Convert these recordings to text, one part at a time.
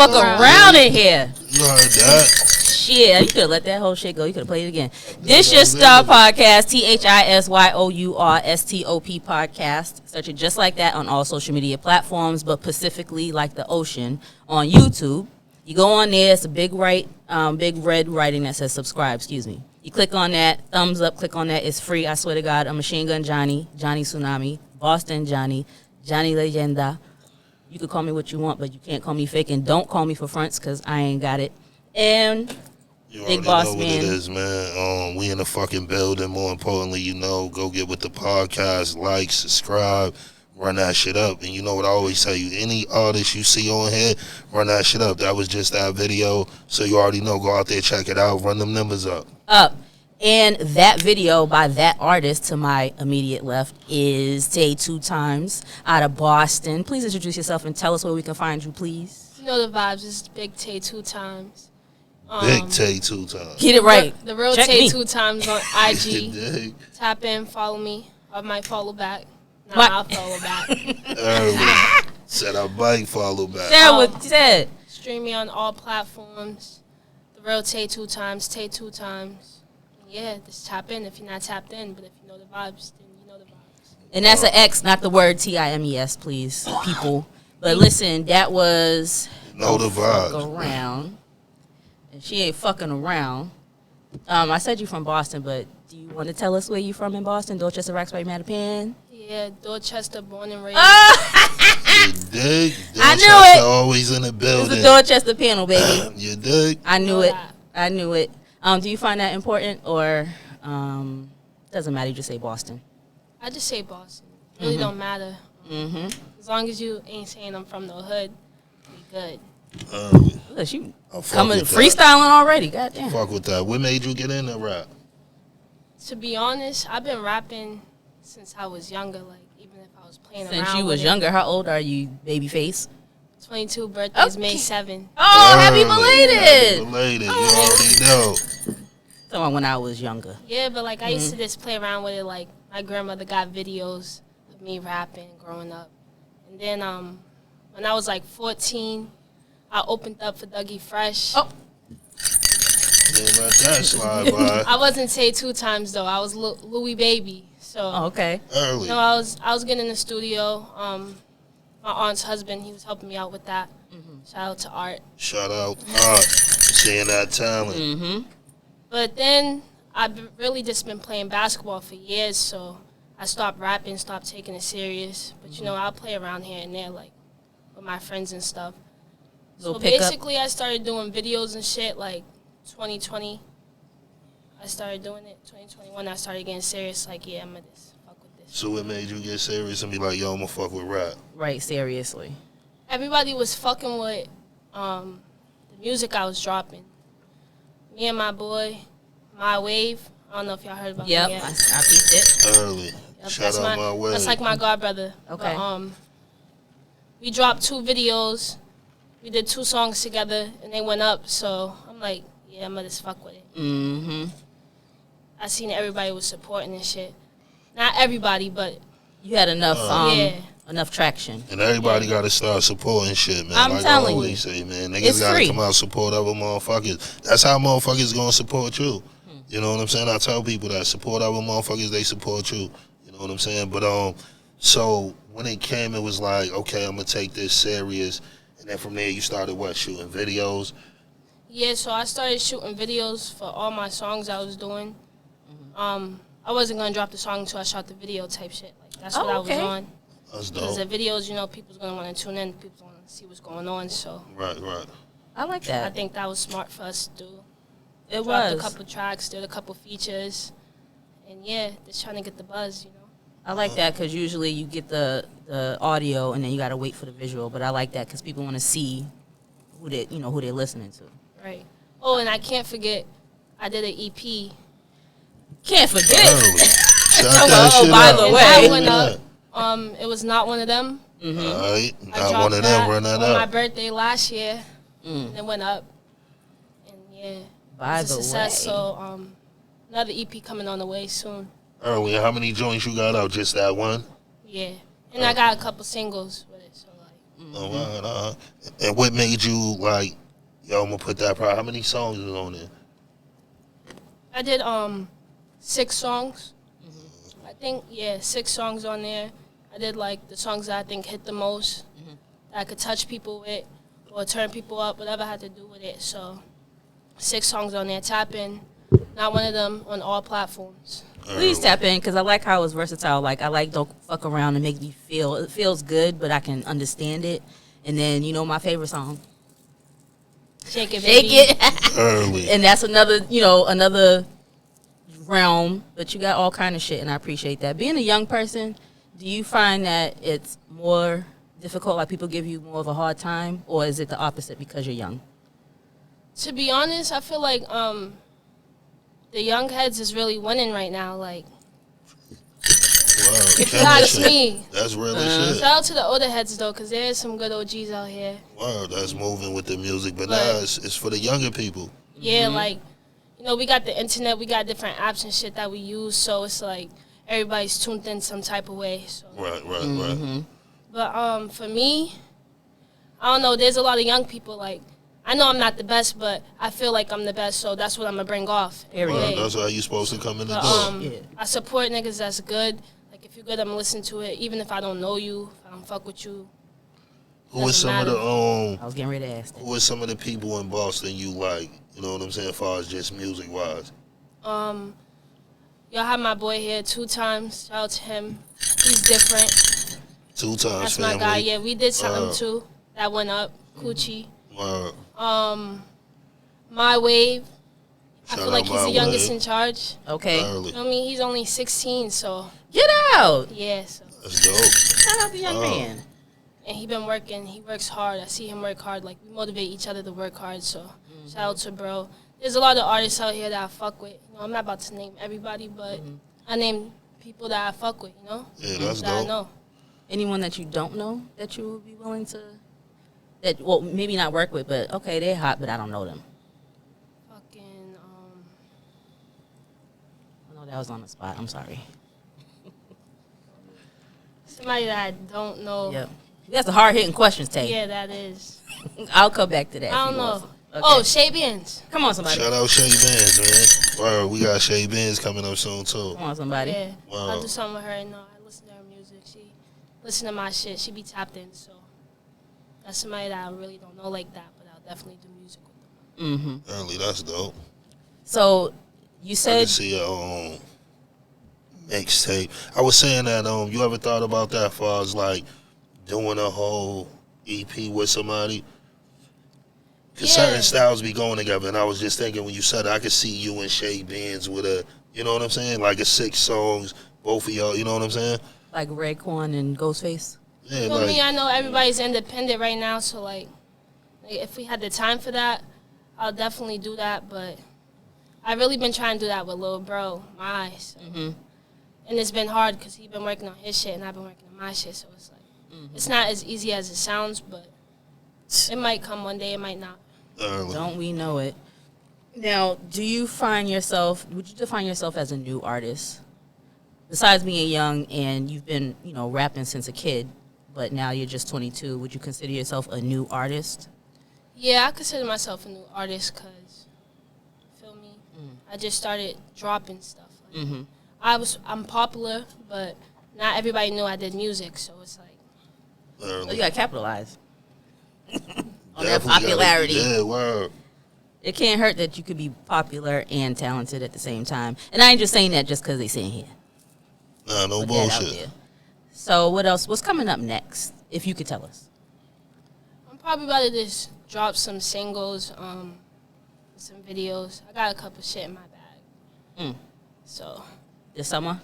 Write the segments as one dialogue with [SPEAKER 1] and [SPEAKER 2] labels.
[SPEAKER 1] Fuck around in here.
[SPEAKER 2] You heard that?
[SPEAKER 1] Shit, you could have let that whole shit go. You could have played it again. This your Star Podcast, THISYOURSTOP Podcast. Search it just like that on all social media platforms, but specifically like the ocean on YouTube. You go on there, it's a big red writing that says subscribe, excuse me. You click on that, thumbs up, click on that, it's free, I swear to God. I'm Machine Gun Johnny, Johnny Tsunami, Boston Johnny, Johnny Legenda. You can call me what you want, but you can't call me fake, and don't call me for fronts, because I ain't got it. And
[SPEAKER 2] you
[SPEAKER 1] Big Boss
[SPEAKER 2] know what
[SPEAKER 1] Man.
[SPEAKER 2] it is, man. We in the fucking building. More importantly, go get with the podcast, like, subscribe, run that shit up. And you know what I always tell you, any artist you see on here, run that shit up. That was just that video, so you already know. Go out there, check it out, run them numbers up.
[SPEAKER 1] And that video by that artist to my immediate left is Tay 2 Times out of Boston. Please introduce yourself and tell us where we can find you, please.
[SPEAKER 3] You know the vibes. It's Big Tay 2 Times.
[SPEAKER 2] Big Tay 2 Times.
[SPEAKER 1] Get it right.
[SPEAKER 3] The real
[SPEAKER 1] Check
[SPEAKER 3] Tay
[SPEAKER 1] me.
[SPEAKER 3] 2 Times on IG. Tap in, follow me. I might follow back. Nah,
[SPEAKER 1] What?
[SPEAKER 3] I'll follow back.
[SPEAKER 2] Said I might follow back.
[SPEAKER 1] Share what you said.
[SPEAKER 3] Stream me on all platforms. The real Tay 2 Times. Tay 2 Times. Yeah, just tap in if you're not tapped in. But if you know the vibes, then you know the vibes.
[SPEAKER 1] And that's an X, not the word TIMES, please, people. But listen, that was
[SPEAKER 2] Know the
[SPEAKER 1] fuck
[SPEAKER 2] vibes.
[SPEAKER 1] around. And she ain't fucking around. I said you from Boston, but do you want to tell us where you from in Boston? Dorchester, Roxbury, Mattapan?
[SPEAKER 3] Yeah, Dorchester, born and raised.
[SPEAKER 2] You dig?
[SPEAKER 1] I knew it.
[SPEAKER 2] Always in the
[SPEAKER 1] It's
[SPEAKER 2] building.
[SPEAKER 1] the Dorchester panel, baby.
[SPEAKER 2] You dig?
[SPEAKER 1] I knew
[SPEAKER 3] Know
[SPEAKER 1] it.
[SPEAKER 3] that.
[SPEAKER 1] I knew it. Do you find that important, or doesn't matter? You just say Boston.
[SPEAKER 3] I just say Boston. It really don't matter.
[SPEAKER 1] Mm-hmm.
[SPEAKER 3] As long as you ain't saying I'm from the hood, we good.
[SPEAKER 1] Look, you
[SPEAKER 2] I fuck
[SPEAKER 1] coming
[SPEAKER 2] with that.
[SPEAKER 1] freestyling already. Goddamn.
[SPEAKER 2] Fuck with that. What made you get into rap?
[SPEAKER 3] To be honest, I've been rapping since I was younger. Like even if I was playing around.
[SPEAKER 1] Since you was
[SPEAKER 3] with
[SPEAKER 1] younger, how old are you, baby face?
[SPEAKER 3] 22 birthdays,
[SPEAKER 1] Okay.
[SPEAKER 3] May 7.
[SPEAKER 1] Oh, happy
[SPEAKER 2] Happy
[SPEAKER 1] belated.
[SPEAKER 2] belated. You already know.
[SPEAKER 1] Talking about when I was younger.
[SPEAKER 3] Yeah, but like I used to just play around with it. Like my grandmother got videos of me rapping growing up, and then when I was like 14, I opened up for Dougie Fresh.
[SPEAKER 1] Oh.
[SPEAKER 2] Didn't let that slide by.
[SPEAKER 3] I wasn't Tay 2 Times though. I was Louis Baby. So
[SPEAKER 1] Oh, okay.
[SPEAKER 2] Early.
[SPEAKER 3] no, I was getting in the studio. My aunt's husband, he was helping me out with that. Shout out to Art.
[SPEAKER 2] Shout out Art. Seeing that talent.
[SPEAKER 1] Mm-hmm.
[SPEAKER 3] But then I've really just been playing basketball for years, so I stopped rapping, stopped taking it serious. But you know, I'll play around here and there, like with my friends and stuff. So
[SPEAKER 1] Little pickup.
[SPEAKER 3] basically, I started doing videos and shit like 2020. I started doing it 2021. I started getting serious. Like, yeah, I'm gonna just fuck with this.
[SPEAKER 2] So what made you get serious and be like, yo, I'm gonna fuck with rap?
[SPEAKER 1] Right, seriously.
[SPEAKER 3] Everybody was fucking with the music I was dropping. Me and my boy, My Wave. I don't know if y'all heard about
[SPEAKER 1] Yep,
[SPEAKER 3] him yet.
[SPEAKER 1] I peeped it.
[SPEAKER 2] Early.
[SPEAKER 3] Yep,
[SPEAKER 2] Shout out my way.
[SPEAKER 3] That's like my god brother.
[SPEAKER 1] Okay.
[SPEAKER 3] But, we dropped 2 videos. We did 2 songs together, and they went up. So I'm like, yeah, I'm gonna just fuck with it.
[SPEAKER 1] Mm-hmm.
[SPEAKER 3] I seen everybody was supporting and shit. Not everybody, but
[SPEAKER 1] You had enough,
[SPEAKER 3] yeah.
[SPEAKER 1] enough traction.
[SPEAKER 2] And everybody gotta start supporting shit, man.
[SPEAKER 1] I'm
[SPEAKER 2] like
[SPEAKER 1] telling
[SPEAKER 2] I always
[SPEAKER 1] you.
[SPEAKER 2] say, man,
[SPEAKER 1] It's
[SPEAKER 2] niggas gotta
[SPEAKER 1] free.
[SPEAKER 2] come out support other motherfuckers. That's how motherfuckers gonna support you. You know what I'm saying? I tell people that support other motherfuckers, they support you. You know what I'm saying? But so when it came, it was like, okay, I'm gonna take this serious. And then from there, you started what, shooting videos?
[SPEAKER 3] yeah. So I started shooting videos for all my songs I was doing. I wasn't gonna drop the song until I shot the video type shit. Like that's what I was
[SPEAKER 1] okay.
[SPEAKER 3] on.
[SPEAKER 2] That's
[SPEAKER 3] Because
[SPEAKER 2] dope.
[SPEAKER 3] the videos, you know, people's gonna want to tune in. People's gonna see what's going on. So
[SPEAKER 2] Right.
[SPEAKER 1] I like
[SPEAKER 3] I
[SPEAKER 1] that.
[SPEAKER 3] think that was smart for us to do.
[SPEAKER 1] It
[SPEAKER 3] Dropped
[SPEAKER 1] was.
[SPEAKER 3] a couple tracks, did a couple features, and yeah, just trying to get the buzz, you know.
[SPEAKER 1] I like that because usually you get the audio and then you got to wait for the visual. But I like that because people want to see who they're listening to.
[SPEAKER 3] Right. Oh, and I can't forget, I did an EP.
[SPEAKER 1] Can't forget.
[SPEAKER 2] Early. Shout
[SPEAKER 1] Oh,
[SPEAKER 2] that
[SPEAKER 1] oh,
[SPEAKER 2] shit
[SPEAKER 1] by
[SPEAKER 2] out.
[SPEAKER 1] the
[SPEAKER 3] And
[SPEAKER 1] way.
[SPEAKER 3] that went up. It was Not One of Them.
[SPEAKER 2] All right.
[SPEAKER 3] I
[SPEAKER 2] Not
[SPEAKER 3] dropped
[SPEAKER 2] one of
[SPEAKER 3] that
[SPEAKER 2] them. Run that
[SPEAKER 3] on my
[SPEAKER 2] up.
[SPEAKER 3] birthday last year. And it went up. And yeah,
[SPEAKER 1] By
[SPEAKER 3] it's a
[SPEAKER 1] the
[SPEAKER 3] success.
[SPEAKER 1] way.
[SPEAKER 3] So another EP coming on the way soon.
[SPEAKER 2] Early. How many joints you got out? Just that one?
[SPEAKER 3] Yeah. And I got a couple singles with it. So like,
[SPEAKER 2] All right. And what made you like, yo, I'm gonna put that how many songs is on there?
[SPEAKER 3] I did 6 songs. I think 6 songs on there. I did like the songs that I think hit the most, that I could touch people with, or turn people up, whatever I had to do with it. So 6 songs on there. Tap in. Not one of them on all platforms.
[SPEAKER 1] Please tap in, because I like how it's versatile. Like, I like Don't Fuck Around. It makes me feel, it feels good, but I can understand it. And then, you know, my favorite song,
[SPEAKER 3] Shake It, Baby.
[SPEAKER 1] Shake It.
[SPEAKER 2] Early.
[SPEAKER 1] And that's another, you know, another realm, but you got all kind of shit, and I appreciate that. Being a young person, do you find that it's more difficult, like people give you more of a hard time, or is it the opposite because you're young?
[SPEAKER 3] To be honest, I feel like the young heads is really winning right now. Like, if you ask me.
[SPEAKER 2] That's really shit.
[SPEAKER 3] Shout out to the older heads, though, because there's some good OGs out here.
[SPEAKER 2] Wow, that's moving with the music. But now it's for the younger people.
[SPEAKER 3] Yeah, like, you know, we got the internet, we got different apps and shit that we use, so it's like everybody's tuned in some type of way. So.
[SPEAKER 2] Right.
[SPEAKER 3] But for me, I don't know, there's a lot of young people, like, I know I'm not the best, but I feel like I'm the best, so that's what I'm going to bring off.
[SPEAKER 2] Right, that's how you supposed to come in the door.
[SPEAKER 3] I support niggas that's good. Like, if you're good, I'm going to listen to it, even if I don't know you, if I don't fuck with you.
[SPEAKER 2] Who is some of the
[SPEAKER 1] I was getting ready to ask that.
[SPEAKER 2] Who is some of the people in Boston you like? You know what I'm saying, as far as just music wise?
[SPEAKER 3] Y'all have my boy here 2 times. Shout out to him. He's different.
[SPEAKER 2] 2 times.
[SPEAKER 3] That's
[SPEAKER 2] family.
[SPEAKER 3] my guy. Yeah, we did something too. That went up. Coochie. My Wave. I feel like he's the youngest in charge.
[SPEAKER 1] Okay.
[SPEAKER 2] Early.
[SPEAKER 3] I mean, he's only 16, so.
[SPEAKER 1] Get out.
[SPEAKER 3] Yeah. So.
[SPEAKER 2] That's dope.
[SPEAKER 1] Shout out the young man.
[SPEAKER 3] And he been working. He works hard. I see him work hard. Like, we motivate each other to work hard. So, shout out to bro. There's a lot of artists out here that I fuck with. You know, I'm not about to name everybody, but I name people that I fuck with. You know.
[SPEAKER 2] Yeah, that's
[SPEAKER 3] that
[SPEAKER 2] dope.
[SPEAKER 3] I know.
[SPEAKER 1] Anyone that you don't know that you would be willing to, that, well, maybe not work with, but okay, they're hot, but I don't know them.
[SPEAKER 3] Fucking
[SPEAKER 1] I know that was on the spot. I'm sorry.
[SPEAKER 3] somebody that I don't know.
[SPEAKER 1] Yep. That's a hard-hitting question, Tay.
[SPEAKER 3] Yeah, that is.
[SPEAKER 1] I'll come back to that.
[SPEAKER 3] I
[SPEAKER 1] if
[SPEAKER 3] don't
[SPEAKER 1] you
[SPEAKER 3] know.
[SPEAKER 1] want. Okay.
[SPEAKER 3] Oh, Shay Benz.
[SPEAKER 1] Come on, somebody.
[SPEAKER 2] Shout out Shay Benz, man. Wow, we got Shay Benz coming up soon too.
[SPEAKER 1] Come on, somebody.
[SPEAKER 3] Yeah.
[SPEAKER 2] Wow.
[SPEAKER 3] I'll do something with her. And I listen to her music. She listen to my shit. She be tapped in. So that's somebody that I really don't know like that, but I'll definitely do music with them.
[SPEAKER 2] Early, that's dope.
[SPEAKER 1] So you
[SPEAKER 2] I
[SPEAKER 1] said
[SPEAKER 2] can see a mixtape. I was saying that you ever thought about that as far as like doing a whole EP with somebody? Because certain styles be going together, and I was just thinking when you said it, I could see you and Shay Benz with a, you know what I'm saying, like a 6 songs, both of y'all, you know what I'm saying?
[SPEAKER 1] like Raekwon and Ghostface.
[SPEAKER 2] Yeah,
[SPEAKER 3] For me, I know everybody's independent right now, so like if we had the time for that, I'll definitely do that. But I really been trying to do that with Lil Bro, my eyes. And it's been hard because he been working on his shit and I've been working on my shit, so it's like it's not as easy as it sounds, but it might come one day, it might not.
[SPEAKER 1] Don't we know it? Now, do you find yourself, would you define yourself as a new artist? Besides being young and you've been, you know, rapping since a kid, but now you're just 22, would you consider yourself a new artist?
[SPEAKER 3] Yeah, I consider myself a new artist because, feel me, I just started dropping stuff. Like, I'm popular, but not everybody knew I did music, so it's like.
[SPEAKER 1] So you got to capitalize on that
[SPEAKER 2] Definitely
[SPEAKER 1] popularity.
[SPEAKER 2] Yeah, word.
[SPEAKER 1] It can't hurt that you could be popular and talented at the same time. And I ain't just saying that just because they sitting here.
[SPEAKER 2] Nah, no
[SPEAKER 1] Put that out
[SPEAKER 2] bullshit.
[SPEAKER 1] there. So what else? What's coming up next, if you could tell us?
[SPEAKER 3] I'm probably about to just drop some singles, some videos. I got a couple shit in my bag. So.
[SPEAKER 1] This summer?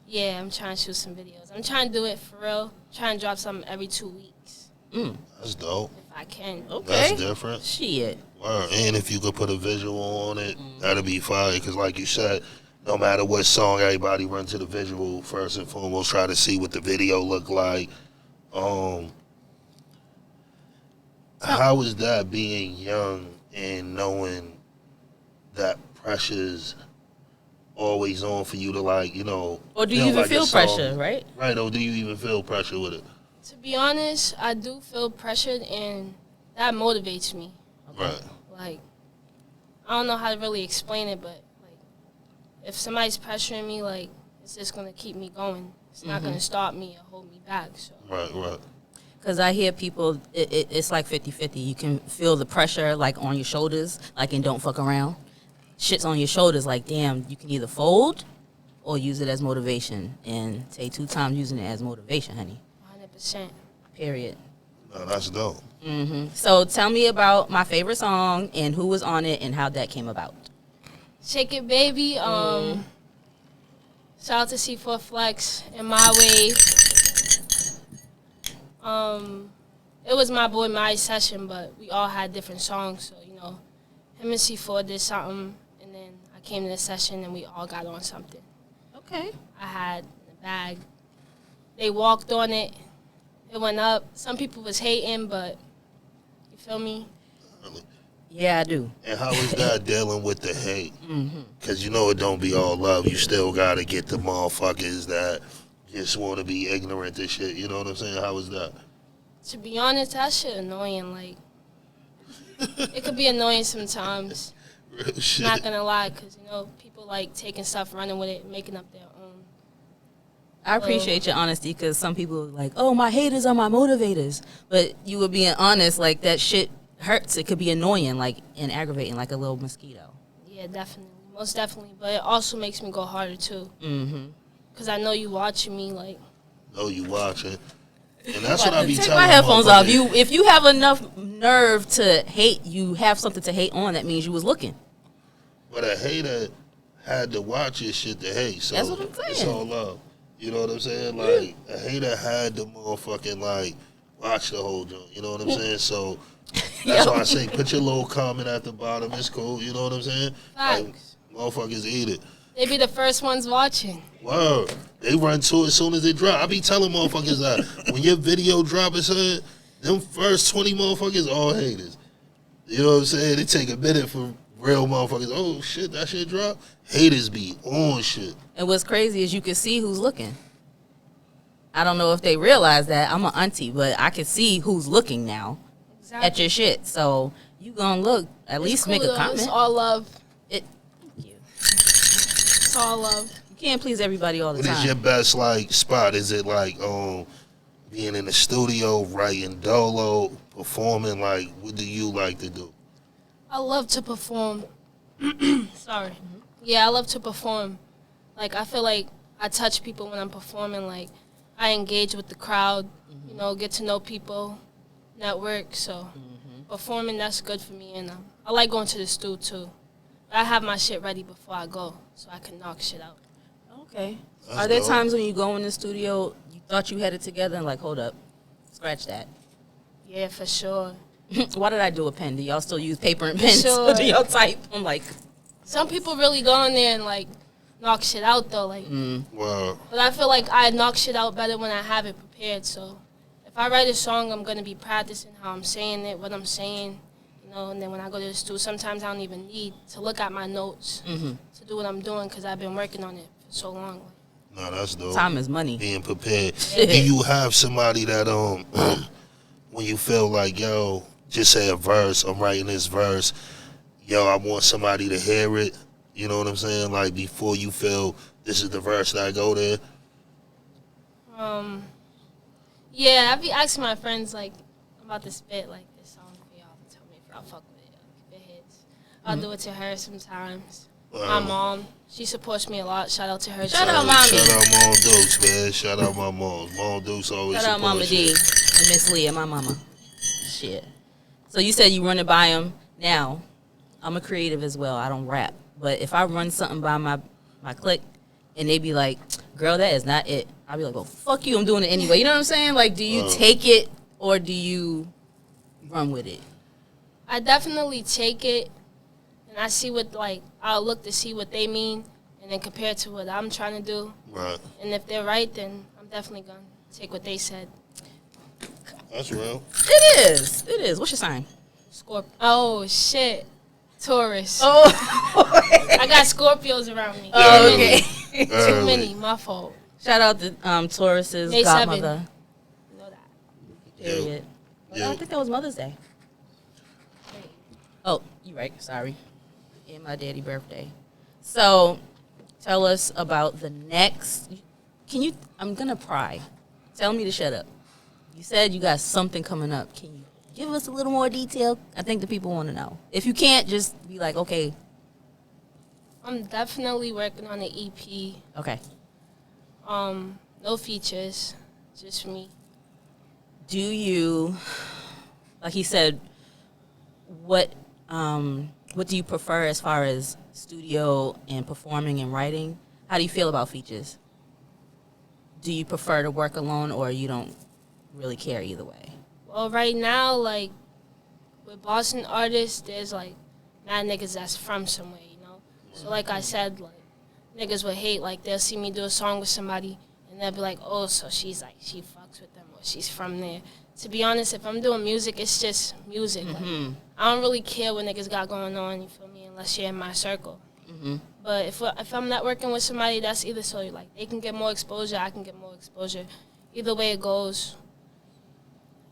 [SPEAKER 3] Yeah, I'm trying to shoot some videos. I'm trying to do it for real. Trying to drop something every 2 weeks.
[SPEAKER 2] That's dope.
[SPEAKER 3] If I can.
[SPEAKER 1] Okay.
[SPEAKER 2] That's different.
[SPEAKER 1] Shit.
[SPEAKER 2] Word. And if you could put a visual on it, that'd be fire. Because like you said, no matter what song, everybody run to the visual first and foremost, try to see what the video look like. How is that being young and knowing that pressure's always on for you to, like, you know...
[SPEAKER 1] Or do you even
[SPEAKER 2] like
[SPEAKER 1] feel
[SPEAKER 2] a song,
[SPEAKER 1] pressure, right?
[SPEAKER 2] Right, or do you even feel pressure with it?
[SPEAKER 3] To be honest, I do feel pressured, and that motivates me.
[SPEAKER 2] Right.
[SPEAKER 3] Like, I don't know how to really explain it, but like, if somebody's pressuring me, like, it's just gonna keep me going. It's not gonna stop me or hold me back. So.
[SPEAKER 2] Right.
[SPEAKER 1] Because I hear people, it's like 50-50. You can feel the pressure, like, on your shoulders, like in Don't Fuck Around. Shit's on your shoulders, like, damn, you can either fold or use it as motivation. And say 2 times using it as motivation, honey.
[SPEAKER 3] 100%.
[SPEAKER 1] Period.
[SPEAKER 2] No, that's dope.
[SPEAKER 1] So tell me about my favorite song and who was on it and how that came about.
[SPEAKER 3] Shake It Baby. Shout out to C4 Flex and My Wave. It was my boy my session, but we all had different songs. So, you know, him and C4 did something, and then I came to the session and we all got on something.
[SPEAKER 1] Okay.
[SPEAKER 3] I had the bag. They walked on it. It went up. Some people was hating, but you feel me?
[SPEAKER 1] Yeah, I do.
[SPEAKER 2] And how is that dealing with the hate? Because you know it don't be all love. You still got to get the motherfuckers that just want to be ignorant and shit. You know what I'm saying? How is that?
[SPEAKER 3] To be honest, that shit annoying. Like, it could be annoying sometimes.
[SPEAKER 2] Real shit.
[SPEAKER 3] Not gonna lie, because, you know, people like taking stuff, running with it, making up their own.
[SPEAKER 1] I appreciate your honesty because some people are like, oh, my haters are my motivators. But you were being honest, like, that shit hurts. It could be annoying, like, and aggravating, like a little mosquito.
[SPEAKER 3] Yeah, definitely. Most definitely. But it also makes me go harder, too. Because I know you watching me, like.
[SPEAKER 2] Oh, you watching. And that's what I be
[SPEAKER 1] Take
[SPEAKER 2] telling
[SPEAKER 1] my headphones off.
[SPEAKER 2] motherfuckers.
[SPEAKER 1] If you have enough nerve to hate, you have something to hate on, that means you was looking.
[SPEAKER 2] But a hater had to watch his shit to hate. So
[SPEAKER 1] That's what I'm saying.
[SPEAKER 2] It's all love. You know what I'm saying? Like, a hater had to motherfucking, like, watch the whole joint. You know what I'm saying? So that's why I say put your little comment at the bottom. It's cool. You know what I'm saying? Like,
[SPEAKER 3] Facts.
[SPEAKER 2] motherfuckers eat it.
[SPEAKER 3] They be the first ones watching.
[SPEAKER 2] Word. They run to it as soon as it drop. I be telling motherfuckers that when your video drop or something, them first 20 motherfuckers all haters. You know what I'm saying? It take a minute for real motherfuckers. Oh, shit, that shit drop? Haters be on shit.
[SPEAKER 1] And what's crazy is you can see who's looking. I don't know if they realize that. I'm an auntie, but I can see who's looking now
[SPEAKER 3] Exactly.
[SPEAKER 1] at your shit. So you gonna look, at least make a
[SPEAKER 3] It's
[SPEAKER 1] comment.
[SPEAKER 3] all love.
[SPEAKER 1] Thank you.
[SPEAKER 3] It's all love.
[SPEAKER 1] You can't please everybody all the
[SPEAKER 2] What is your
[SPEAKER 1] time.
[SPEAKER 2] best, like, spot? Is it, like, being in the studio, writing dolo, performing? Like, what do you like to do?
[SPEAKER 3] I love to perform. Sorry. Yeah, I love to perform. Like, I feel like I touch people when I'm performing. Like, I engage with the crowd, you know, get to know people, network. So, performing, that's good for me. And I like going to the studio, too. But I have my shit ready before I go, so I can knock shit out.
[SPEAKER 1] Okay.
[SPEAKER 2] That's
[SPEAKER 1] Are there
[SPEAKER 2] dope.
[SPEAKER 1] times when you go in the studio, you thought you had it together and like, hold up, scratch that.
[SPEAKER 3] Yeah, for sure.
[SPEAKER 1] Why did I do a pen? Do y'all still use paper and pens?
[SPEAKER 3] Sure.
[SPEAKER 1] Or do y'all type? I'm like,
[SPEAKER 3] Some people really go in there and, like, knock shit out, though. Like,
[SPEAKER 2] Well,
[SPEAKER 3] but I feel like I knock shit out better when I have it prepared. So if I write a song, I'm going to be practicing how I'm saying it, what I'm saying, you know, and then when I go to the studio, sometimes I don't even need to look at my notes to do what I'm doing because I've been working on it for so long.
[SPEAKER 2] no, that's dope.
[SPEAKER 1] time is money.
[SPEAKER 2] Being prepared. Do you have somebody that, when you feel like, yo, just say a verse, I'm writing this verse, yo, I want somebody to hear it, you know what I'm saying? Like, before you feel this is the verse that I go there?
[SPEAKER 3] Yeah, I be asking my friends, like, I'm about to spit, like, this song for y'all. Tell me if I'll fuck with it, like, if it hits. I'll do it to her sometimes. My mom, she supports me a lot. Shout out to her.
[SPEAKER 1] Shout
[SPEAKER 3] too.
[SPEAKER 1] out, Mommy.
[SPEAKER 2] Shout out Mom Dukes, man. Shout out my mom. Mom Dukes always
[SPEAKER 1] Shout out Mama
[SPEAKER 2] supports
[SPEAKER 1] D
[SPEAKER 2] you.
[SPEAKER 1] and Miss Lee and my mama. Shit. So you said you run it by them. Now, I'm a creative as well. I don't rap. But if I run something by my clique and they be like, girl, that is not it. I'll be like, well, fuck you. I'm doing it anyway. You know what I'm saying? Like, do you take it or do you run with it?
[SPEAKER 3] I definitely take it, and I see what, like, I'll look to see what they mean, and then compare it to what I'm trying to do.
[SPEAKER 2] Right.
[SPEAKER 3] And if they're right, then I'm definitely going to take what they said.
[SPEAKER 2] That's real.
[SPEAKER 1] It is. It is. What's your sign?
[SPEAKER 3] Scorpio. Oh, shit. Taurus.
[SPEAKER 1] Oh,
[SPEAKER 3] I got Scorpios around me.
[SPEAKER 1] oh okay.
[SPEAKER 3] Too many. My fault.
[SPEAKER 1] Shout out to Taurus's
[SPEAKER 3] May
[SPEAKER 1] godmother.
[SPEAKER 3] 7. You know that.
[SPEAKER 1] Period. Well, I think that was Mother's Day. Oh, you're right. Sorry. And my daddy's birthday. So, tell us about the next. Can you? I'm gonna pry. Tell me to shut up. You said you got something coming up. Can you give us a little more detail? I think the people want to know. If you can't, just be like, okay.
[SPEAKER 3] I'm definitely working on an EP.
[SPEAKER 1] Okay.
[SPEAKER 3] No features, just me.
[SPEAKER 1] Do you, like he said, what do you prefer as far as studio and performing and writing? How do you feel about features? Do you prefer to work alone, or you don't really care either way?
[SPEAKER 3] Well, right now, like, with Boston artists, there's, like, mad niggas that's from somewhere, you know? So, like I said, like, niggas would hate, like, they'll see me do a song with somebody, and they'll be like, oh, so she's, like, she fucks with them, or she's from there. To be honest, if I'm doing music, it's just music.
[SPEAKER 1] Mm-hmm.
[SPEAKER 3] Like, I don't really care what niggas got going on, you feel me, unless you're in my circle.
[SPEAKER 1] Mm-hmm.
[SPEAKER 3] But if I'm not working with somebody, that's either so, like, they can get more exposure, I can get more exposure. Either way it goes.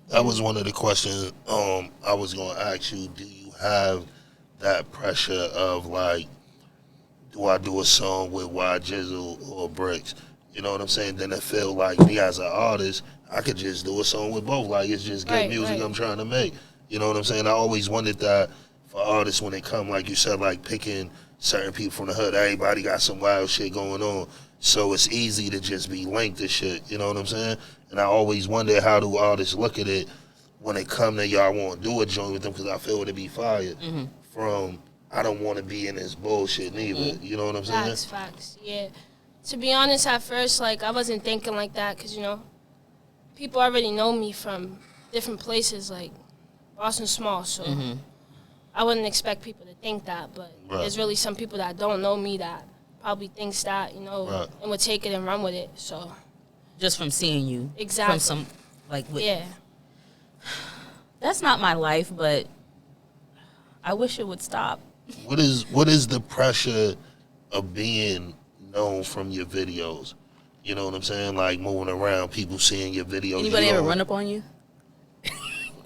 [SPEAKER 2] That was one of the questions I was going to ask you. Do you have that pressure of, like, do I do a song with Y Jizzle or Bricks? You know what I'm saying? Then it feel like me as an artist, I could just do a song with both. Like, it's just good music I'm trying to make. You know what I'm saying? I always wondered that for artists when they come, like you said, like picking certain people from the hood. Everybody got some wild shit going on. So it's easy to just be linked to shit. You know what I'm saying? And I always wonder, how do artists look at it when they come to y'all want to do a joint with them, because I feel it to be fired from, I don't want to be in this bullshit neither. You know what I'm saying?
[SPEAKER 3] Facts, yeah. To be honest, at first, like, I wasn't thinking like that because, you know, people already know me from different places, like Boston's small, so I wouldn't expect people to think that, but there's really some people that don't know me that probably thinks that, you know, and would take it and run with it, so.
[SPEAKER 1] Just from seeing you.
[SPEAKER 3] Exactly.
[SPEAKER 1] From some, like,
[SPEAKER 3] yeah.
[SPEAKER 1] That's not my life, but I wish it would stop.
[SPEAKER 2] What is the pressure of being known from your videos? You know what I'm saying? Like, moving around, people seeing your videos.
[SPEAKER 1] Anybody ever run up on you?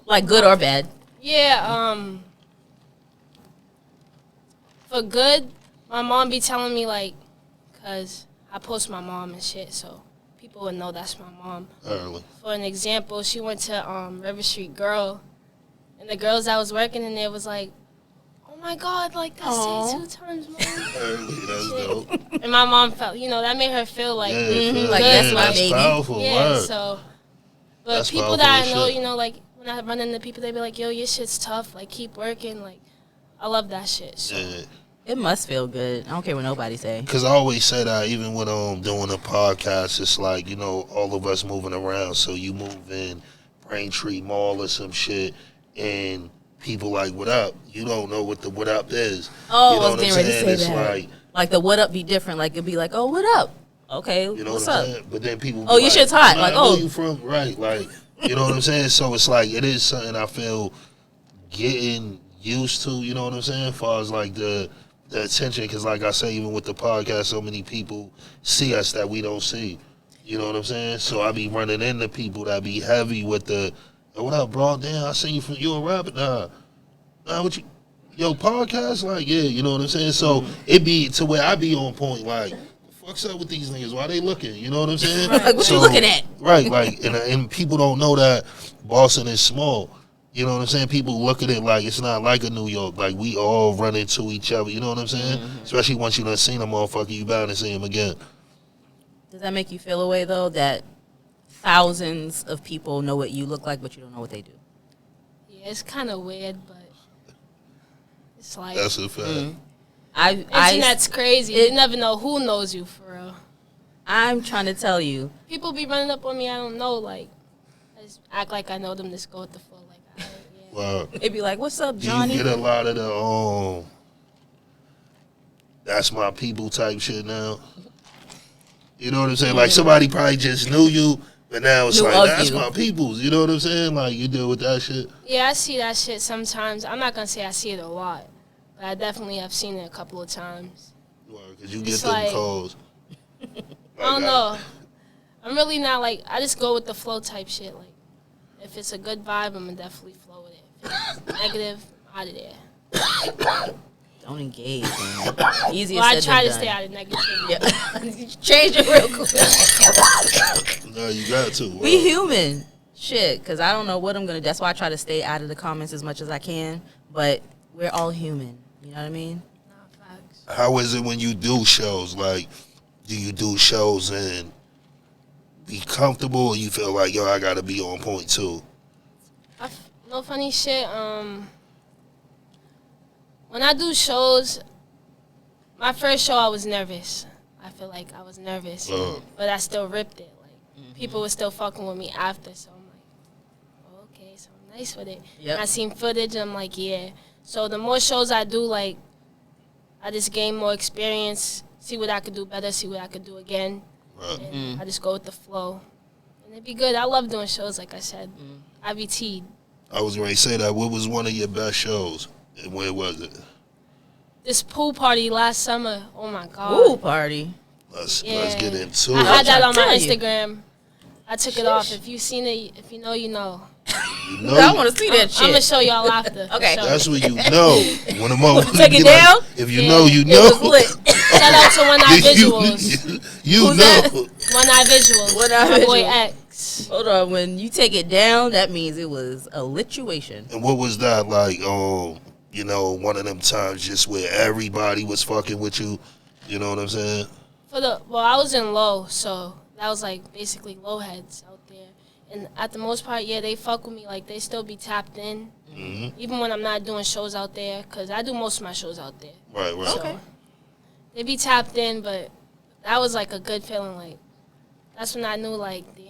[SPEAKER 1] Like, good or bad?
[SPEAKER 3] Yeah, for good, my mom be telling me, like, because I post my mom and shit, so people would know that's my mom.
[SPEAKER 2] Early.
[SPEAKER 3] For an example, she went to River Street Girl, and the girls that was working in there was like, oh my God, like, that's it 2 times more.
[SPEAKER 2] Early, that's dope.
[SPEAKER 3] And my mom felt, you know, that made her feel like,
[SPEAKER 1] like that's my baby.
[SPEAKER 2] Powerful,
[SPEAKER 3] yeah,
[SPEAKER 2] word.
[SPEAKER 3] so, but
[SPEAKER 2] That's
[SPEAKER 3] people that I know,
[SPEAKER 2] shit.
[SPEAKER 3] you know, like, when I run into people, they be like, yo, your shit's tough, like, keep working, like, I love that shit, so.
[SPEAKER 2] Yeah.
[SPEAKER 1] It must feel good. I don't care what nobody say.
[SPEAKER 2] Because I always say that, even when doing a podcast, it's like, you know, all of us moving around. So you move in Braintree Mall or some shit, and people like, what up? You don't know what the what up is.
[SPEAKER 1] Oh,
[SPEAKER 2] you know
[SPEAKER 1] I was getting ready to say
[SPEAKER 2] It's
[SPEAKER 1] that. Like the what up be different. Like it'd be like, oh, what up? Okay,
[SPEAKER 2] you know
[SPEAKER 1] what's
[SPEAKER 2] what I'm
[SPEAKER 1] up?
[SPEAKER 2] saying? But then people be
[SPEAKER 1] Oh, your
[SPEAKER 2] like,
[SPEAKER 1] shit's hot.
[SPEAKER 2] "Nah,
[SPEAKER 1] Like,
[SPEAKER 2] where
[SPEAKER 1] oh.
[SPEAKER 2] you from? Right, like, you know what I'm saying? So it's like, it is something I feel getting used to, you know what I'm saying? As far as like the attention, because like I say, even with the podcast, so many people see us that we don't see. You know what I'm saying? So I be running into people that be heavy with the, oh, what up, bro? Damn, I seen you from, you a rapper? Nah, what you, yo, podcast? Like, yeah, you know what I'm saying? So it be to where I be on point, like, the fuck's up with these niggas? Why they looking? You know what I'm saying?
[SPEAKER 1] Like, what you looking at?
[SPEAKER 2] Right, like, and people don't know that Boston is small. You know what I'm saying? People look at it like it's not like a New York. Like, we all run into each other. You know what I'm saying? Especially once you done seen a motherfucker, you bound to see him again.
[SPEAKER 1] Does that make you feel a way, though, that thousands of people know what you look like, but you don't know what they do?
[SPEAKER 3] Yeah, it's kind of weird, but it's like,
[SPEAKER 2] That's a fact.
[SPEAKER 3] internet's crazy. You never know who knows you, for real.
[SPEAKER 1] I'm trying to tell you.
[SPEAKER 3] People be running up on me, I don't know, like, I just act like I know them, just go with the flow, like, all right, yeah.
[SPEAKER 2] Wow.
[SPEAKER 1] It'd be like, what's up,
[SPEAKER 2] Do
[SPEAKER 1] Johnny?
[SPEAKER 2] you get a lot of the, that's my people type shit now? You know what I'm saying? Like, somebody probably just knew you, but now it's
[SPEAKER 1] Knew
[SPEAKER 2] like,
[SPEAKER 1] of
[SPEAKER 2] that's
[SPEAKER 1] you.
[SPEAKER 2] my peoples. You know what I'm saying? Like, you deal with that shit?
[SPEAKER 3] Yeah, I see that shit sometimes. I'm not going to say I see it a lot, but I definitely have seen it a couple of times.
[SPEAKER 2] Because you get
[SPEAKER 3] It's
[SPEAKER 2] them
[SPEAKER 3] like-
[SPEAKER 2] calls.
[SPEAKER 3] I don't know. I'm really not, like, I just go with the flow type shit, like, if it's a good vibe, I'm gonna definitely flow with it. If it's negative, I'm out of there.
[SPEAKER 1] Don't engage, man. Easier
[SPEAKER 3] Well, I
[SPEAKER 1] said
[SPEAKER 3] try
[SPEAKER 1] than
[SPEAKER 3] to stay
[SPEAKER 1] done.
[SPEAKER 3] out of negativity.
[SPEAKER 1] Yeah. Change it real quick.
[SPEAKER 2] No, you got to.
[SPEAKER 1] We human. Shit, because I don't know what I'm going to... That's why I try to stay out of the comments as much as I can. But we're all human. You know what I mean?
[SPEAKER 3] Nah, facts.
[SPEAKER 2] How is it when you do shows? Like, do you do shows and be comfortable, or you feel like, yo, I got to be on point too?
[SPEAKER 3] No funny shit. When I do shows, my first show I was nervous. I feel like I was nervous, but I still ripped it. Like people were still fucking with me after, so I'm like, oh, okay, so I'm nice with it.
[SPEAKER 1] Yep.
[SPEAKER 3] And I seen footage, I'm like, yeah. So the more shows I do, like, I just gain more experience, see what I could do better, see what I could do again, and I just go with the flow, and it'd be good. I love doing shows, like I said. I be teed.
[SPEAKER 2] I was going to say that. What was one of your best shows, and where was it?
[SPEAKER 3] This pool party last summer. Oh my god.
[SPEAKER 1] Pool party.
[SPEAKER 2] Let's get into
[SPEAKER 3] I
[SPEAKER 2] it.
[SPEAKER 3] had that on my
[SPEAKER 1] Tell you.
[SPEAKER 3] Instagram. I took it off. If you seen it, if you know, you know.
[SPEAKER 2] You know,
[SPEAKER 1] I want to see that shit.
[SPEAKER 3] I'm gonna show y'all after.
[SPEAKER 1] Okay.
[SPEAKER 3] So,
[SPEAKER 2] that's what you know. When the motherfucker
[SPEAKER 1] Take it
[SPEAKER 2] be like,
[SPEAKER 1] down?
[SPEAKER 2] if you
[SPEAKER 3] Yeah.
[SPEAKER 2] know, you
[SPEAKER 1] It
[SPEAKER 2] know.
[SPEAKER 1] was lit.
[SPEAKER 3] shout out to One Eye Visuals.
[SPEAKER 2] You
[SPEAKER 1] Who's
[SPEAKER 2] know.
[SPEAKER 1] that?
[SPEAKER 3] One Eye Visuals.
[SPEAKER 1] One Eye
[SPEAKER 3] My boy
[SPEAKER 1] Visuals.
[SPEAKER 3] X.
[SPEAKER 1] Hold on. When you take it down, that means it was a lituation.
[SPEAKER 2] And what was that like? You know, one of them times just where everybody was fucking with you. You know what I'm saying?
[SPEAKER 3] Well, I was in low, so that was like basically low heads out there. And at the most part, yeah, they fuck with me. Like they still be tapped in, even when I'm not doing shows out there, because I do most of my shows out there.
[SPEAKER 2] Right, right.
[SPEAKER 3] So they be tapped in, but that was like a good feeling. Like that's when I knew, like, damn,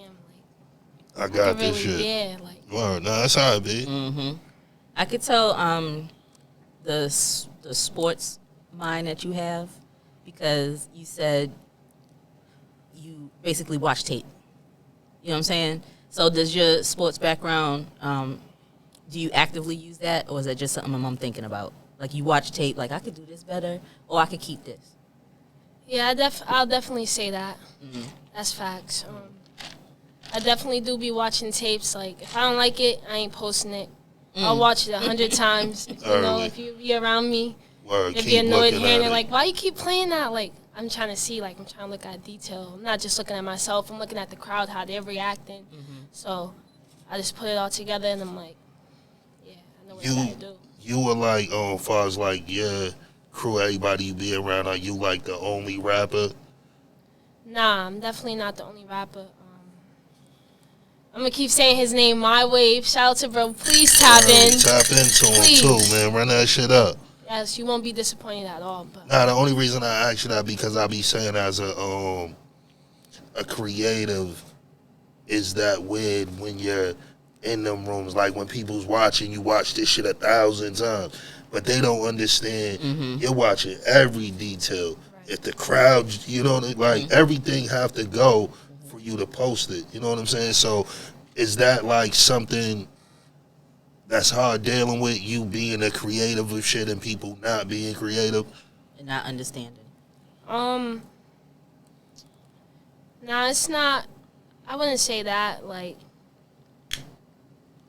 [SPEAKER 3] like
[SPEAKER 2] I got
[SPEAKER 3] I
[SPEAKER 2] this
[SPEAKER 3] really,
[SPEAKER 2] shit.
[SPEAKER 3] yeah, like
[SPEAKER 2] Word. Nah, that's how it be.
[SPEAKER 1] I could tell the sports mind that you have, because you said you basically watch tape. You know what I'm saying? So does your sports background, do you actively use that, or is that just something I'm thinking about? Like you watch tape, like I could do this better, or I could keep this.
[SPEAKER 3] yeah, I'll definitely say that. That's facts. I definitely do be watching tapes. Like if I don't like it, I ain't posting it. I'll watch it 100 times. You know,
[SPEAKER 2] Early.
[SPEAKER 3] if you be around me.
[SPEAKER 2] Word.
[SPEAKER 3] If
[SPEAKER 2] Keep
[SPEAKER 3] you're annoyed
[SPEAKER 2] looking
[SPEAKER 3] hearing
[SPEAKER 2] at
[SPEAKER 3] it,
[SPEAKER 2] it.
[SPEAKER 3] like, why you keep playing that? Like, I'm trying to see, like, I'm trying to look at detail. I'm not just looking at myself. I'm looking at the crowd, how they're reacting. So I just put it all together, and I'm like, yeah, I know what I gotta do.
[SPEAKER 2] You were like, far as like your crew, everybody you be around, are you like the only rapper?
[SPEAKER 3] Nah, I'm definitely not the only rapper. I'm gonna keep saying his name, My Wave. Shout out to bro. Please tap in.
[SPEAKER 2] Tap into him
[SPEAKER 3] Please.
[SPEAKER 2] too, man. Run that shit up.
[SPEAKER 3] Yes, you won't be disappointed at all. But
[SPEAKER 2] Nah, the only reason I ask you that because I be saying as a creative, is that weird when you're in them rooms, like when people's watching, you watch this shit 1,000 times, but they don't understand. You're watching every detail.
[SPEAKER 3] Right.
[SPEAKER 2] If the crowd, you know, like everything have to go for you to post it. You know what I'm saying? So, is that like something that's hard dealing with, you being a creative of shit and people not being creative?
[SPEAKER 1] And not understanding.
[SPEAKER 3] nah, it's not. I wouldn't say that. Like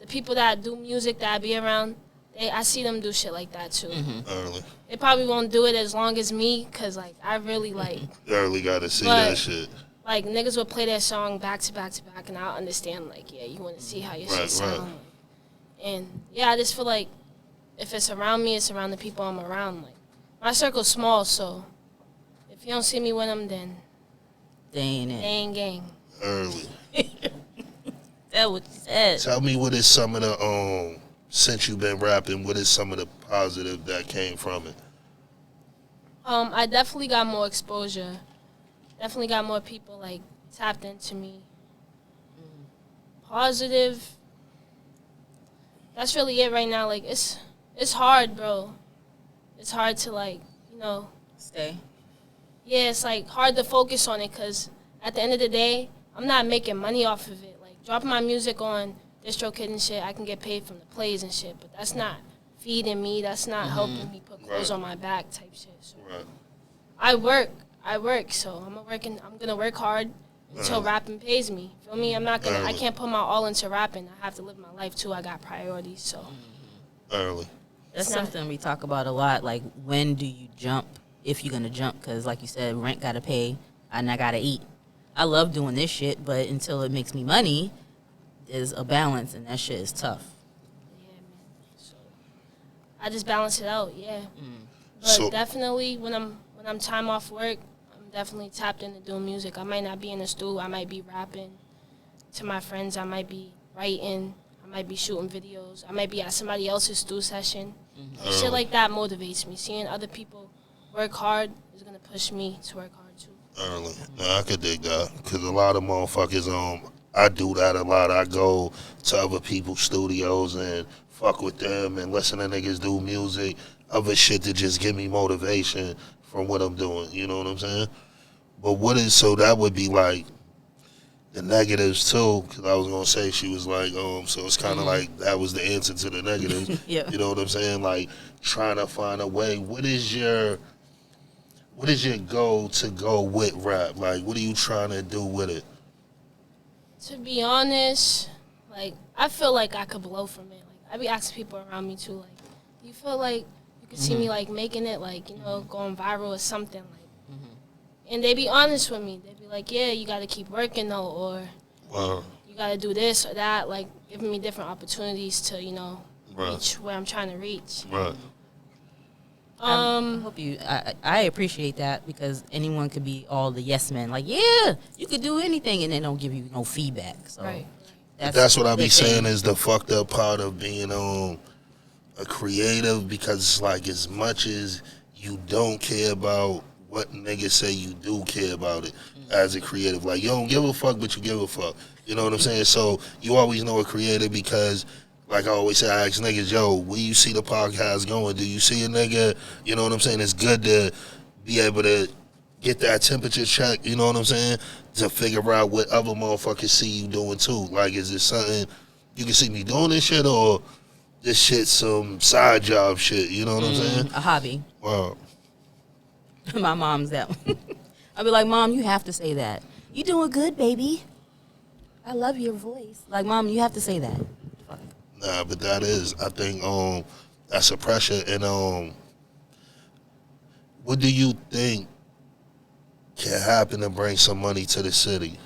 [SPEAKER 3] the people that do music that I be around, I see them do shit like that too.
[SPEAKER 2] Early.
[SPEAKER 3] They probably won't do it as long as me, cause like I really like.
[SPEAKER 2] Early gotta see
[SPEAKER 3] But-
[SPEAKER 2] that shit.
[SPEAKER 3] Like niggas will play their song back to back to back, and I'll understand. Like, yeah, you want to see how your
[SPEAKER 2] Right,
[SPEAKER 3] shit sound.
[SPEAKER 2] right.
[SPEAKER 3] And yeah, I just feel like if it's around me, it's around the people I'm around. Like my circle's small, so if you don't see me with them, then
[SPEAKER 1] They ain't
[SPEAKER 3] they
[SPEAKER 1] it.
[SPEAKER 3] ain't gang.
[SPEAKER 2] Early.
[SPEAKER 1] That's what you said.
[SPEAKER 2] Tell me what is some of the since you've been rapping, what is some of the positive that came from it?
[SPEAKER 3] I definitely got more exposure. Definitely got more people like tapped into me. Positive. That's really it right now. Like it's hard, bro. It's hard to like, you know.
[SPEAKER 1] Stay.
[SPEAKER 3] Yeah, it's like hard to focus on it because at the end of the day, I'm not making money off of it. Like dropping my music on DistroKid and shit, I can get paid from the plays and shit, but that's not feeding me. That's not helping me put clothes
[SPEAKER 2] Right.
[SPEAKER 3] on my back type shit. So
[SPEAKER 2] Right.
[SPEAKER 3] I work. So I'm gonna work hard until rapping pays me. Feel me? I'm not gonna. I
[SPEAKER 2] Early.
[SPEAKER 3] can't put my all into rapping. I have to live my life too. I got priorities. So
[SPEAKER 2] Early.
[SPEAKER 1] That's
[SPEAKER 3] It's not-
[SPEAKER 1] something we talk about a lot. Like, when do you jump? If you're gonna jump, because like you said, rent gotta pay, and I gotta eat. I love doing this shit, but until it makes me money, there's a balance, and that shit is tough.
[SPEAKER 3] yeah, man. So I just balance it out. Yeah. But
[SPEAKER 2] So-
[SPEAKER 3] definitely when I'm time off work, I'm definitely tapped into doing music. I might not be in the studio. I might be rapping to my friends. I might be writing. I might be shooting videos. I might be at somebody else's studio session. Shit like that motivates me. Seeing other people work hard is gonna push me to work hard too.
[SPEAKER 2] Early. No, I could dig that. Because a lot of motherfuckers, I do that a lot. I go to other people's studios and fuck with them and listen to niggas do music, other shit to just give me motivation from what I'm doing. You know what I'm saying? But so that would be like the negatives too. Because I was going to say, she was like, so it's kind of like that was the answer to the negatives.
[SPEAKER 1] Yeah.
[SPEAKER 2] You know what I'm saying? Like trying to find a way. What is your goal to go with rap? Like, what are you trying to do with it?
[SPEAKER 3] To be honest, like I feel like I could blow from it. Like I be asking people around me too, like, do you feel like you could see me like making it, like, you know, going viral or something, like. And they be honest with me. They be like, yeah, you got to keep working though, or
[SPEAKER 2] Wow.
[SPEAKER 3] you got to do this or that, like giving me different opportunities to, you know,
[SPEAKER 2] Right.
[SPEAKER 3] reach where I'm trying to reach.
[SPEAKER 2] Right.
[SPEAKER 1] I hope you. I appreciate that, because anyone could be all the yes men. Like, yeah, you could do anything, and they don't give you no feedback. So
[SPEAKER 3] Right.
[SPEAKER 2] That's what I be
[SPEAKER 1] the
[SPEAKER 2] saying
[SPEAKER 1] thing.
[SPEAKER 2] is the fucked up part of being a creative, because it's like as much as you don't care about what niggas say, you do care about it as a creative. Like, you don't give a fuck, but you give a fuck. You know what I'm saying? So you always know a creative because, like I always say, I ask niggas, yo, where you see the podcast going? Do you see a nigga? You know what I'm saying? It's good to be able to get that temperature check, you know what I'm saying? To figure out what other motherfuckers see you doing too. Like, is it something you can see me doing this shit, or this shit some side job shit, you know what I'm saying?
[SPEAKER 1] a hobby.
[SPEAKER 2] Wow.
[SPEAKER 1] My mom's that one. I'll be like, Mom, you have to say that. You doing good, baby. I love your voice. Like, Mom, you have to say that. Fuck.
[SPEAKER 2] Nah, but that is, I think, that's a pressure. And what do you think can happen to bring some money to the city?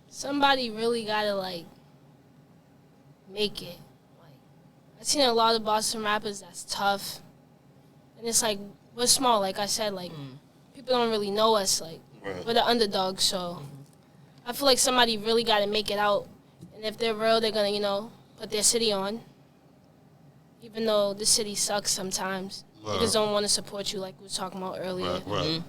[SPEAKER 3] Somebody really got to, like, make it. Like, I've seen a lot of Boston rappers that's tough. And it's like, we're small, like I said, like, people don't really know us, like,
[SPEAKER 2] Right.
[SPEAKER 3] we're the underdogs, so I feel like somebody really got to make it out. And if they're real, they're going to, you know, put their city on. Even though the city sucks sometimes.
[SPEAKER 2] Right.
[SPEAKER 3] Niggas don't want to support you like we were talking about earlier.
[SPEAKER 2] Right, right,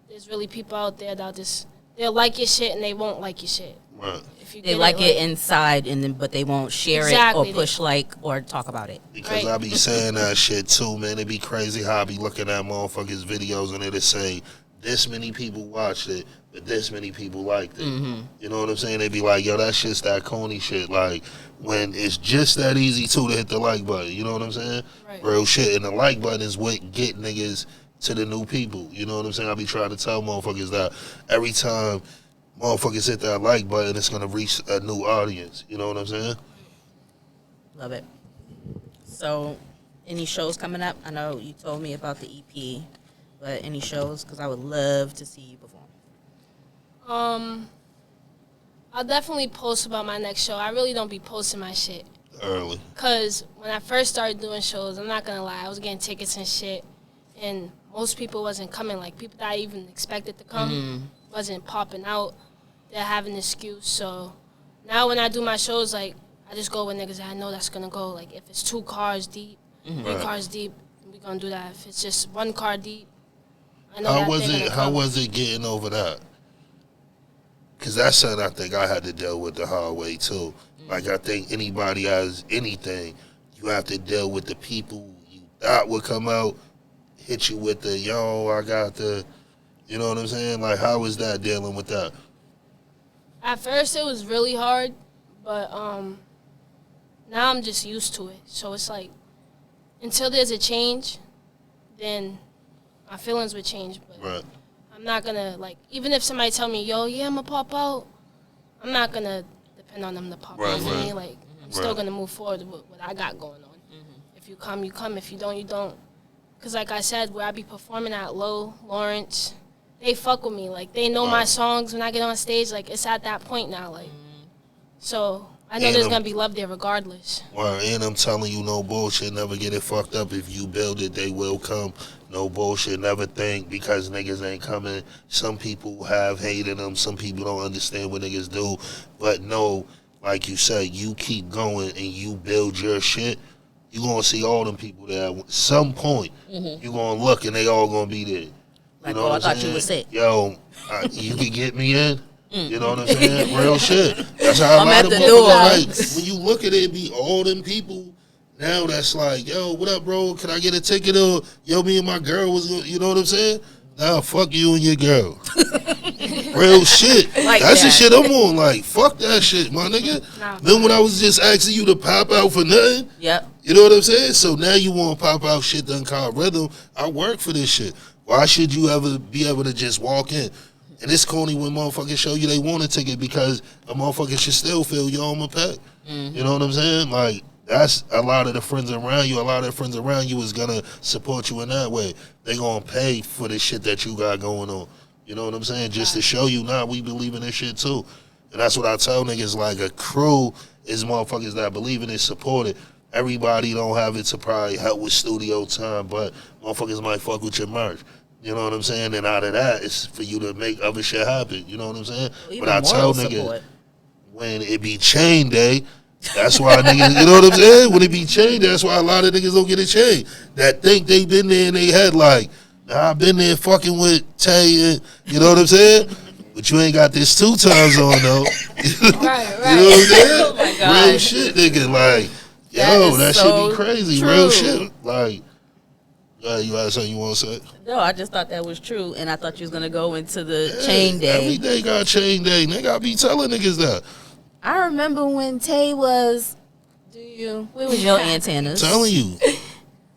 [SPEAKER 3] There's really people out there that just, they'll like your shit and they won't like your shit.
[SPEAKER 2] right.
[SPEAKER 3] If you
[SPEAKER 1] They
[SPEAKER 3] get
[SPEAKER 1] like it inside, and then but they won't share
[SPEAKER 3] Exactly.
[SPEAKER 1] it or push like or talk about it.
[SPEAKER 2] Because
[SPEAKER 3] Right.
[SPEAKER 2] I be saying that shit too, man. It be crazy how I be looking at motherfuckers' videos and it'll say, this many people watched it, but this many people liked it. You know what I'm saying? They be like, yo, that shit's that corny shit. Like, when it's just that easy, too, to hit the like button. You know what I'm saying?
[SPEAKER 3] Right.
[SPEAKER 2] Real shit. And the like button is what get niggas to the new people. You know what I'm saying? I be trying to tell motherfuckers that every time motherfuckers hit that like button, it's going to reach a new audience. You know what I'm saying?
[SPEAKER 1] Love it. So, any shows coming up? I know you told me about the EP, but any shows? Because I would love to see you perform.
[SPEAKER 3] I'll definitely post about my next show. I really don't be posting my shit.
[SPEAKER 2] Early.
[SPEAKER 3] Because when I first started doing shows, I'm not going to lie, I was getting tickets and shit. And most people wasn't coming. Like, people that I even expected to come wasn't popping out. They're having an excuse. So now when I do my shows, like, I just go with niggas that I know that's going to go. Like, if it's 2 cars deep, 3
[SPEAKER 2] Right.
[SPEAKER 3] cars deep, we going to do that. If it's just 1 car deep, I know
[SPEAKER 2] How
[SPEAKER 3] that
[SPEAKER 2] was
[SPEAKER 3] they're
[SPEAKER 2] it?
[SPEAKER 3] gonna
[SPEAKER 2] How
[SPEAKER 3] come.
[SPEAKER 2] was it getting over that? Because that's something I think I had to deal with the hard way too. Like, I think anybody has anything, you have to deal with the people you thought would come out, hit you with the yo, I got the, you know what I'm saying? Like, how was that dealing with that?
[SPEAKER 3] At first, it was really hard, but now I'm just used to it. So it's like, until there's a change, then my feelings would change. But
[SPEAKER 2] Right.
[SPEAKER 3] I'm not gonna like, even if somebody tell me, yo, yeah, I'ma pop out, I'm not gonna depend on them to pop out for me. Like, I'm still gonna move forward with what I got going on. If you come, you come. If you don't, you don't. Cause like I said, where I be performing at Low, Lawrence, they fuck with me. Like, they know my songs when I get on stage. Like, it's at that point now. Like, so I know there's gonna be love there regardless.
[SPEAKER 2] Well, and I'm telling you, no bullshit. Never get it fucked up. If you build it, they will come. No bullshit. Never think because niggas ain't coming. Some people have hated them. Some people don't understand what niggas do. But no, like you said, you keep going and you build your shit. You gonna see all them people there at some point. You gonna look and they all gonna be there. You
[SPEAKER 1] Like,
[SPEAKER 2] know
[SPEAKER 1] oh, I
[SPEAKER 2] what I'm
[SPEAKER 1] thought
[SPEAKER 2] saying?
[SPEAKER 1] you were sick.
[SPEAKER 2] Yo, you can get me in. You know what I'm saying? Real shit. That's how
[SPEAKER 1] I'm
[SPEAKER 2] a lot
[SPEAKER 1] at
[SPEAKER 2] of
[SPEAKER 1] the
[SPEAKER 2] motherfuckers,
[SPEAKER 1] door.
[SPEAKER 2] like, when you look at it, it be all them people now that's like, yo, what up, bro? Can I get a ticket? Or, yo, me and my girl was, you know what I'm saying? Nah, fuck you and your girl. Real shit.
[SPEAKER 1] Like
[SPEAKER 2] That's the
[SPEAKER 1] that.
[SPEAKER 2] shit I'm on. Like, fuck that shit, my nigga.
[SPEAKER 3] Nah.
[SPEAKER 2] Then when I was just asking you to pop out for nothing,
[SPEAKER 1] Yep.
[SPEAKER 2] you know what I'm saying? So now you want to pop out shit done called rhythm. I work for this shit. Why should you ever be able to just walk in? And it's corny when motherfuckers show you they want a ticket because a motherfucker should still feel you on my pack. You know what I'm saying? Like, that's a lot of the friends around you. A lot of the friends around you is going to support you in that way. They going to pay for the shit that you got going on. You know what I'm saying? Just to show you, nah, we believe in this shit too. And that's what I tell niggas, like, a crew is motherfuckers that believe in it, support it. Everybody don't have it to probably help with studio time, but motherfuckers might fuck with your merch. You know what I'm saying? And out of that, it's for you to make other shit happen. You know what I'm saying?
[SPEAKER 1] Even
[SPEAKER 2] but I tell
[SPEAKER 1] moral
[SPEAKER 2] niggas,
[SPEAKER 1] support.
[SPEAKER 2] when it be chain day, that's why niggas, you know what I'm saying? When it be chain day, that's why a lot of niggas don't get a chain. That think they been there in their head like, nah, I've been there fucking with Tay, and, you know what I'm saying? But you ain't got this 2 times on, though.
[SPEAKER 3] Right.
[SPEAKER 2] You know what I'm saying?
[SPEAKER 1] Oh my God.
[SPEAKER 2] Real shit, nigga. Like,
[SPEAKER 1] That
[SPEAKER 2] yo,
[SPEAKER 1] is
[SPEAKER 2] that
[SPEAKER 1] so
[SPEAKER 2] shit be crazy.
[SPEAKER 1] true.
[SPEAKER 2] Real shit. Like, you had something you want to say?
[SPEAKER 1] No, I just thought that was true, and I thought you was gonna go into the chain day.
[SPEAKER 2] Every day got chain day. Nigga, I be telling niggas that.
[SPEAKER 1] I remember when Tay was. Where was your antennas?
[SPEAKER 2] Telling you.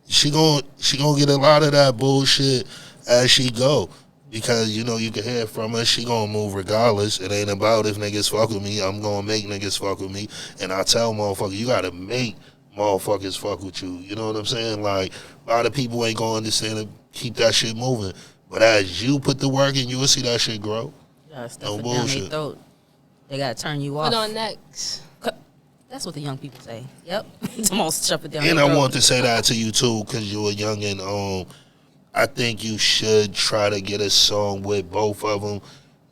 [SPEAKER 2] She gon' get a lot of that bullshit as she go. Because, you know, you can hear from her, she gonna move regardless. It ain't about if niggas fuck with me. I'm gonna make niggas fuck with me. And I tell motherfuckers, you gotta make motherfuckers fuck with you. You know what I'm saying? Like, a lot of people ain't gonna understand it. Keep that shit moving. But as you put the work in, you will see that shit grow.
[SPEAKER 1] Yeah, stuff
[SPEAKER 2] No
[SPEAKER 1] it down their
[SPEAKER 2] bullshit.
[SPEAKER 1] throat. They gotta turn you off.
[SPEAKER 3] Put on next.
[SPEAKER 1] That's what the young people say. Yep. The most shove it down
[SPEAKER 2] And
[SPEAKER 1] their
[SPEAKER 2] I
[SPEAKER 1] throat.
[SPEAKER 2] want to say that to you too, because you're a youngin'. I think you should try to get a song with both of them.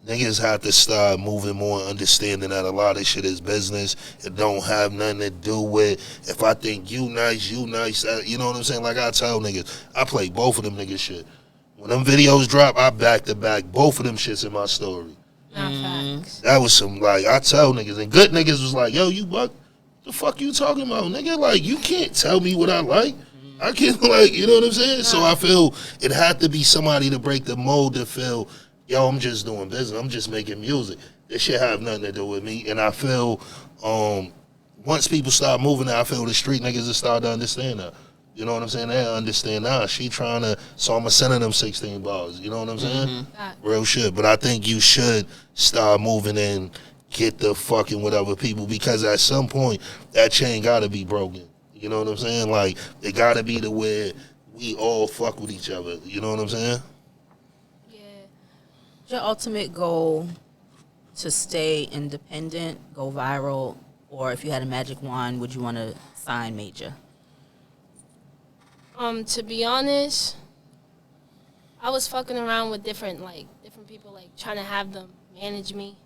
[SPEAKER 2] Niggas have to start moving more, understanding that a lot of shit is business. It don't have nothing to do with if I think you nice. You know what I'm saying? Like I tell niggas, I play both of them niggas shit. When them videos drop, I back to back both of them shits in my story.
[SPEAKER 3] Not facts.
[SPEAKER 2] That was some, like, I tell niggas, and good niggas was like, yo, you buck, the fuck you talking about, nigga? Like, you can't tell me what I like. I can't, like, you know what I'm saying? So I feel it had to be somebody to break the mold to feel, yo, I'm just doing business. I'm just making music. This shit have nothing to do with me. And I feel once people start moving, I feel the street niggas will start to understand that. You know what I'm saying? They understand now. She trying to, so I'm sending them 16 bars. You know what I'm saying? Real shit. But I think you should start moving in, get the fucking with other people, because at some point, that chain got to be broken. You know what I'm saying? Like, it got to be to where we all fuck with each other. You know what I'm saying?
[SPEAKER 3] Yeah.
[SPEAKER 1] Your ultimate goal to stay independent, go viral, or if you had a magic wand, would you want to sign major?
[SPEAKER 3] To be honest, I was fucking around with different people, like trying to have them manage me,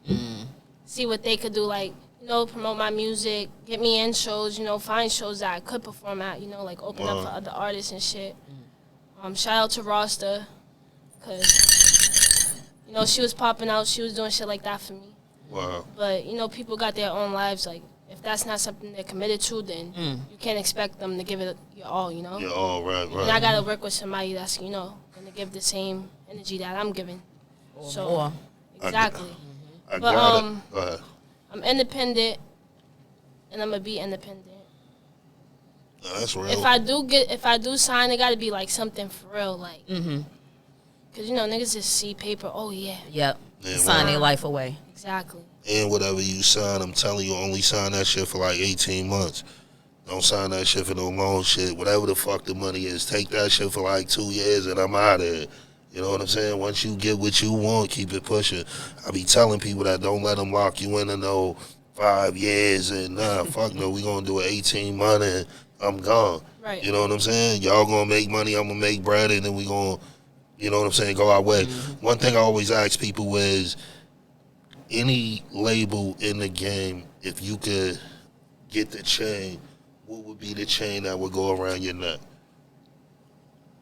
[SPEAKER 3] see what they could do, like, you know, promote my music, get me in shows, you know, find shows that I could perform at, you know, like open up for other artists and shit. Shout out to Rasta, because, you know, she was popping out, she was doing shit like that for me.
[SPEAKER 2] Wow.
[SPEAKER 3] But, you know, people got their own lives, like, if that's not something they're committed to, then you can't expect them to give it your all, you know?
[SPEAKER 2] Yeah, all right.
[SPEAKER 3] And I gotta work with somebody that's, you know, gonna give the same energy that I'm giving. So
[SPEAKER 1] more.
[SPEAKER 3] exactly.
[SPEAKER 2] I
[SPEAKER 3] But,
[SPEAKER 2] got it. Go ahead.
[SPEAKER 3] I'm independent, and I'm gonna be independent.
[SPEAKER 2] No, that's real.
[SPEAKER 3] If I do sign, it gotta be like something for real, like. Because, you know, niggas just see paper, oh, yeah.
[SPEAKER 1] Yep.
[SPEAKER 2] Yeah,
[SPEAKER 1] Sign
[SPEAKER 2] right.
[SPEAKER 1] their life away.
[SPEAKER 3] Exactly.
[SPEAKER 2] And whatever you sign, I'm telling you, only sign that shit for like 18 months. Don't sign that shit for no long shit. Whatever the fuck the money is, take that shit for like 2 years and I'm out of it. You know what I'm saying? Once you get what you want, keep it pushing. I be telling people that don't let them lock you in to no 5 years and nah, fuck no, we gonna do an 18 month and I'm gone.
[SPEAKER 3] Right.
[SPEAKER 2] You know what I'm saying? Y'all gonna make money, I'm gonna make bread, and then we gonna, you know what I'm saying, go our way.
[SPEAKER 1] Mm-hmm.
[SPEAKER 2] One thing I always ask people is, any label in the game, if you could get the chain, what would be the chain that would go around your neck?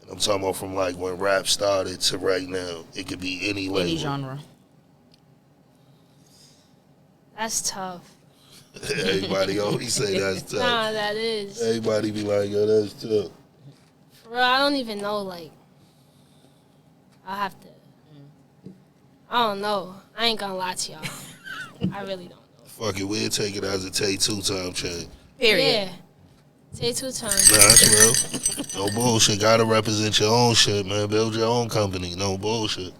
[SPEAKER 2] And I'm talking about from like when rap started to right now. It could be any label.
[SPEAKER 1] Any genre.
[SPEAKER 3] That's tough.
[SPEAKER 2] Everybody always say that's tough.
[SPEAKER 3] Nah, that is.
[SPEAKER 2] Everybody be like, yo, that's tough.
[SPEAKER 3] For real, I don't even know, like, I'll have to. I don't know. I ain't gonna lie to y'all. I really don't know.
[SPEAKER 2] Fuck it, we'll take it as a take 2-time chain.
[SPEAKER 1] Period.
[SPEAKER 3] Yeah. Take 2 times.
[SPEAKER 2] Nah, that's real. No bullshit. Gotta represent your own shit, man. Build your own company. No bullshit.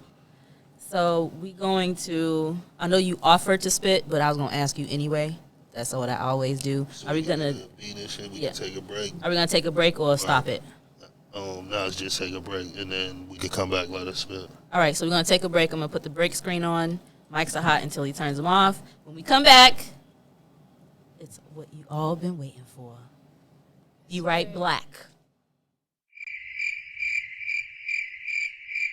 [SPEAKER 1] So we going to, I know you offered to spit, but I was going to ask you anyway. That's what I always do.
[SPEAKER 2] So
[SPEAKER 1] Are we going to,
[SPEAKER 2] beat this shit? We
[SPEAKER 1] Yeah.
[SPEAKER 2] can take a break.
[SPEAKER 1] are we going to take a break or stop it?
[SPEAKER 2] Now let's just take a break, and then we can come back, let us spit.
[SPEAKER 1] All right, so we're going to take a break. I'm going to put the break screen on. Mics are hot until he turns them off. When we come back, it's what you all been waiting for. Be Right Black.